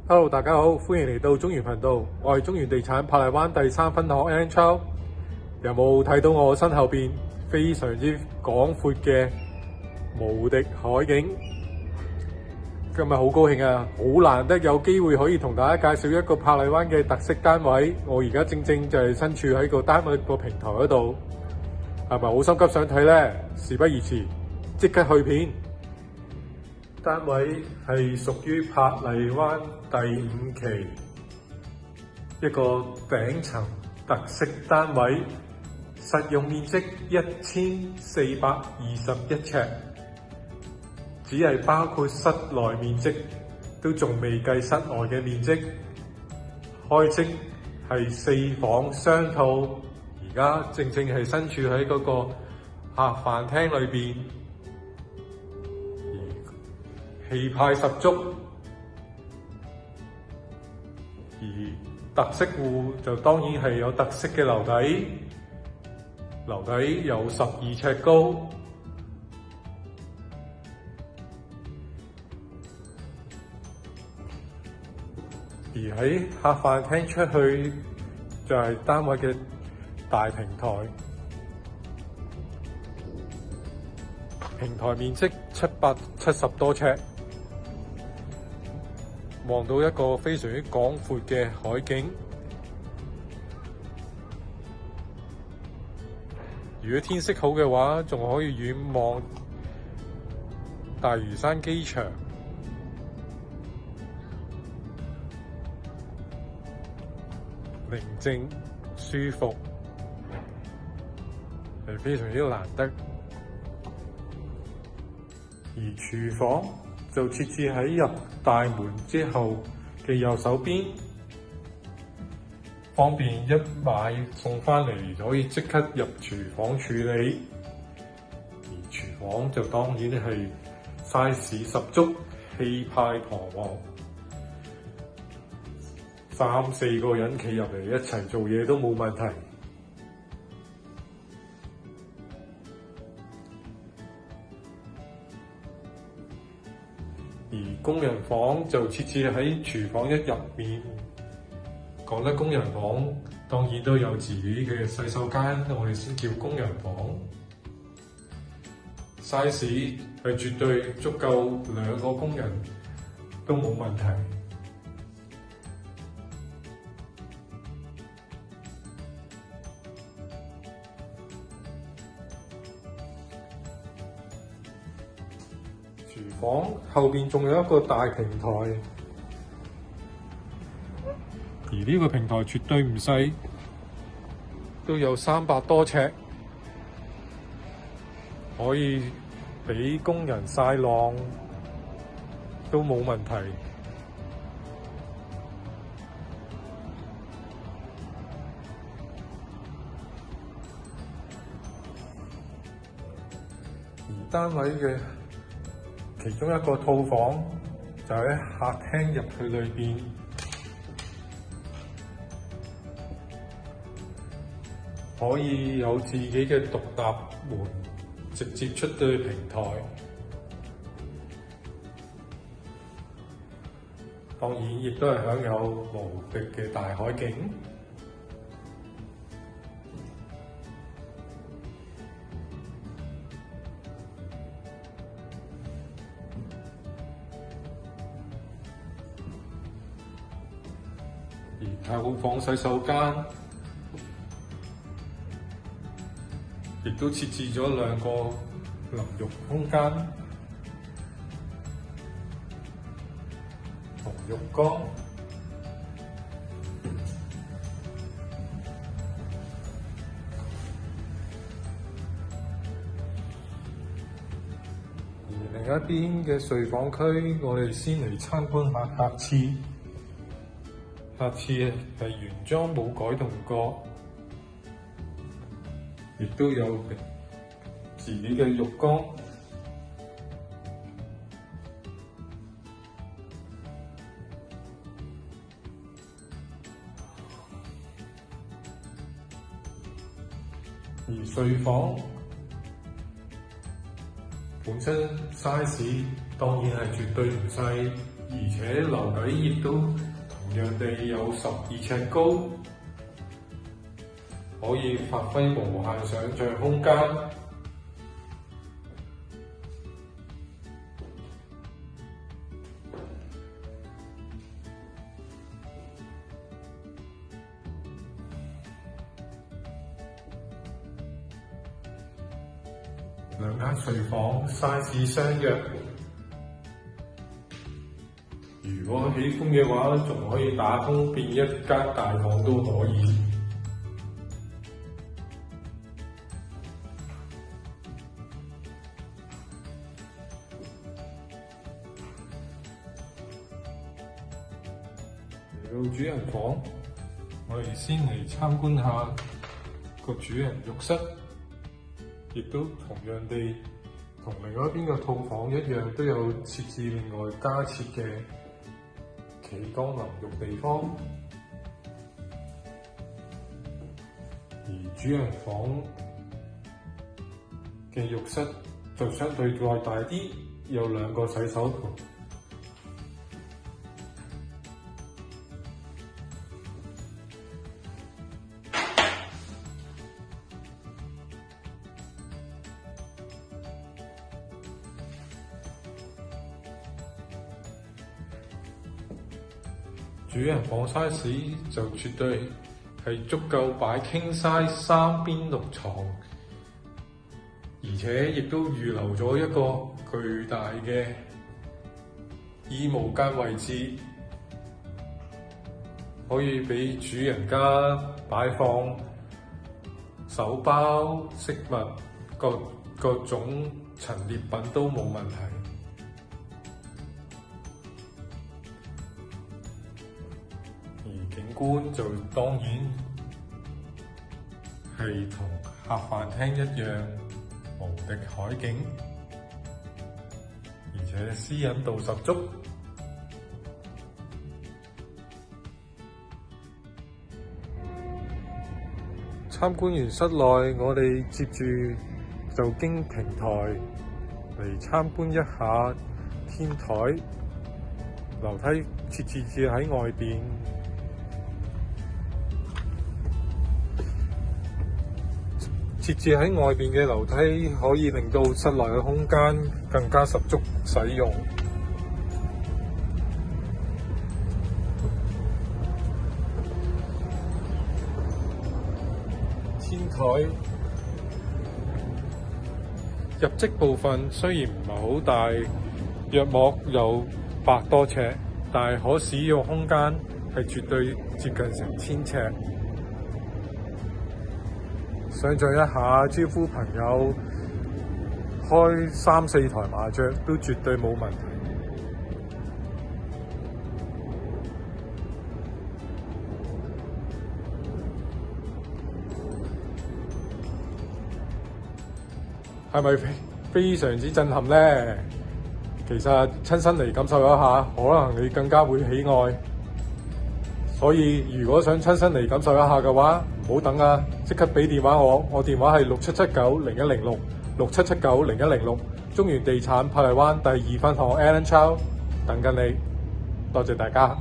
Hello，大家好，歡迎嚟到中原頻道，我係中原地產珀麗灣第3分行 Alan Chow。有冇睇到我身後邊非常之廣闊嘅無敵海景？今日好高興啊，好難得有機會可以同大家介紹一個珀麗灣嘅特色單位。我而家正就係身處喺個單位個平台嗰度，係咪好心急想睇呢？事不宜遲，即刻去片。單位係屬於珀麗灣第5期一個頂層特色單位，實用面積1421尺，只係包括室內面積，都仲未計室外嘅面積。開則係4房雙套，而家正係身處喺嗰個客飯廳裏邊。氣派十足，而特色戶就當然係有特色嘅樓底，樓底有12尺高，而喺客飯廳出去就係單位嘅大平台，平台面積770多尺。望到一個非常之廣闊嘅海景。如果天色好嘅話，仲可以遠望大嶼山機場，寧靜舒服，係非常之難得。而廚房就設置喺入大門之後嘅右手邊，方便一買餸返嚟可以即刻入廚房處理。而廚房就當然係 size 十足，氣派堂皇，3、4個人企入嚟一齊做嘢都冇問題。而工人房就設置喺廚房一入面。講得工人房，當然都有自己嘅洗手間，我哋先叫工人房。size 係絕對足夠2個工人都冇問題。廚房後邊仲有一個大平台，而呢個平台絕對唔細，都有300多尺，可以俾工人曬浪都冇問題。而單位嘅其中一個套房就喺客廳入去裏邊，可以有自己嘅獨立門，直接出到去平台。當然亦都係享有無敵嘅大海景。而後房洗手間亦都設置咗2個淋浴空間同浴缸。而另一邊嘅睡房區，我哋先嚟參觀下客廁。客廁係原裝冇改動過，亦都有自己嘅浴缸。而睡房本身 size 當然係絕對唔細，而且樓底亦都同樣地有12尺高，可以發揮無限想像空間。兩間睡房 size 相若，如果喜歡嘅話，仲可以打通變一間大房都可以。嚟到主人房，我哋先嚟參觀下個主人浴室。亦都同樣地，同另外一邊嘅套房一樣，都有設置另外加設嘅企缸淋浴地方。而主人房嘅浴室就相對再大啲，有2個洗手盆。主人房 size 就絕對係足夠擺 king size 3邊6床，而且亦都預留咗一個巨大嘅衣帽間位置，可以俾主人家擺放手包、飾物、各種陳列品都冇問題。而景觀就當然係同客飯廳一樣無敵海景，而且私隱度十足。參觀完室內，我哋接住就經平台嚟參觀一下天台，樓梯設置喺外邊。設置喺外邊嘅樓梯可以令到室內嘅空間更加十足使用。天台入職部分雖然唔係好大，約莫有100多尺，但係可使用空間係絕對接近成1000尺。想像一下，招呼朋友開3、4台麻雀都絕對冇問題。係咪非常之震撼呢？其實親身嚟感受一下，可能你更加會喜愛。所以如果想親身嚟感受一下嘅話，唔好等啊！即刻俾電話我電話係67790106 67790106，中原地產珀麗灣第2分行 Alan Chow 等緊你，多謝大家。